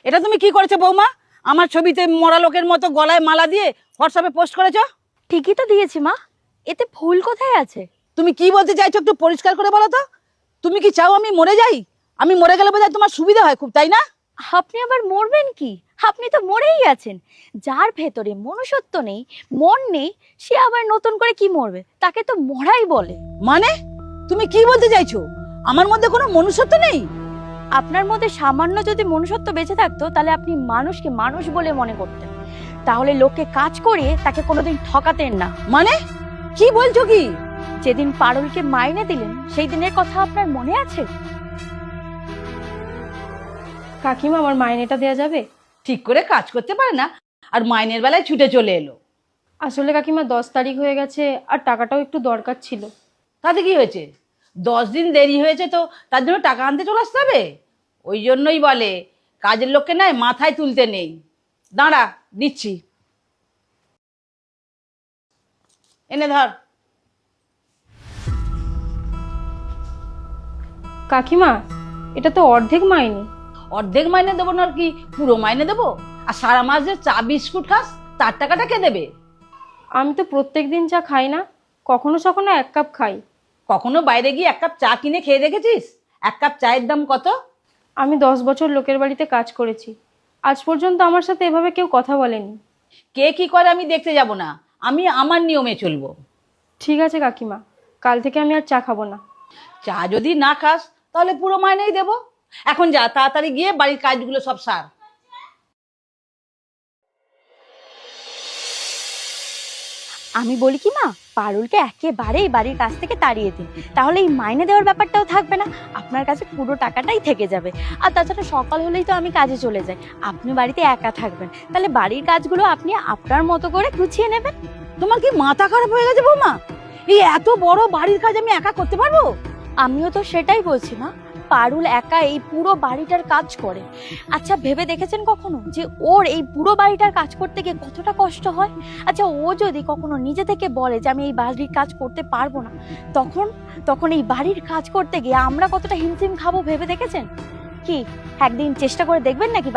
এটা তুমি কি করেছো বৌমা? আমার ছবিতে মরা লোকের মতো গলায় মালা দিয়ে হোয়াটসঅ্যাপে পোস্ট করেছো। ঠিকই তো দিয়েছি মা, এতে ভুল কোথায় আছে? তুমি কি বলতে চাইছো একটু পরিষ্কার করে বলো তো। তুমি কি চাও আমি মরে যাই? আমি মরে গেলে বোধহয় তোমার সুবিধা হয় খুব, তাই না? আপনি আবার মরবেন কি? আপনি তো মরেই আছেন। যার ভেতরে মনুষ্যত্ব নেই, মন নেই, সে আবার নতুন করে কি মরবে? তাকে তো মরাই বলে। মানে তুমি কি বলতে চাইছো? আমার মধ্যে কোনো মনুষ্যত্ব নেই? আপনার মধ্যে সামান্য যদি মনুষ্যত্ব বেঁচে থাকতো তাহলে আপনি মানুষকে মানুষ বলে মনে করতেন। তাহলে লোককে কাজ করিয়ে তাকে কোনোদিন ঠকাতেন না। মানে কি বলছো কি? যেদিন পারুলকে মাইনে দিলেন সেই দিনের কথা আপনার মনে আছে? কাকিমা, আমার মাইনেটা দেওয়া যাবে? ঠিক করে কাজ করতে পারে না আর মাইনের বেলায় ছুটে চলে এলো। আসলে কাকিমা 10 তারিখ হয়ে গেছে, আর টাকাটাও একটু দরকার ছিল। তাতে কি হয়েছে? 10 দিন দেরি হয়েছে তো তার জন্য টাকা আনতে চলে আসতে হবে? ওই জন্যই বলে কাজের লোককে নাই মাথায় তুলতে নেই। দাঁড়া, দিচ্ছি, এনে ধর। কাকিমা, এটা তো অর্ধেক মাইনে। অর্ধেক মাইনে দেবো না আর কি পুরো মাইনে দেবো? আর সারা মাস যে চা বিস্কুট খাস তার টাকাটা কে দেবে? আমি তো প্রত্যেকদিন চা খাই না, কখনো সখনো 1 কাপ খাই। কখনো বাইরে গিয়ে 1 কাপ চা কিনে খেয়ে দেখেছিস? 1 কাপ চায়ের দাম কত? আমি 10 বছর লোকের বাড়িতে কাজ করেছি, আজ পর্যন্ত আমার সাথে এভাবে কেউ কথা বলেনি। কে কি করে আমি দেখতে যাব না, আমি আমার নিয়মে চলবো। ঠিক আছে কাকিমা, কাল থেকে আমি আর চা খাবো না। চা যদি না খাস তাহলে পুরো মাইনেই দেবো। এখন যা, তাড়াতাড়ি গিয়ে বাড়ির কাজগুলো সব সার। আমি বলি কি মা, পারুলকে একেবারেই বাড়ির কাছ থেকে তাড়িয়ে দিন, তাহলে এই মাইনে দেওয়ার ব্যাপারটাও থাকবে না, আপনার কাছে পুরো টাকাটাই থেকে যাবে। আর তাছাড়া সকাল হলেই তো আমি কাজে চলে যাই, আপনি বাড়িতে একা থাকবেন, তাহলে বাড়ির কাজগুলো আপনি আপনার মতো করে গুছিয়ে নেবেন। তোমার কি মাথা খারাপ হয়ে গেছে বৌমা? এই এত বড় বাড়ির কাজ আমি একা করতে পারবো? আমিও তো সেটাই বলছি মা, পারুল একা এই পুরো বাড়িটার কাজ করে। আচ্ছা ভেবে দেখেছেন কখনো যে ওর এই পুরো বাড়িটার কাজ করতে গিয়ে কতটা কষ্ট হয়? আচ্ছা ও যদি কখনো নিজে থেকে বলে যে আমি এই বাড়ির কাজ করতে পারবো না, তখন তখন এই বাড়ির কাজ করতে গিয়ে আমরা কতটা হিমশিম খাবো ভেবে দেখেছেন? কি একদিন চেষ্টা করে দেখবেন নাকি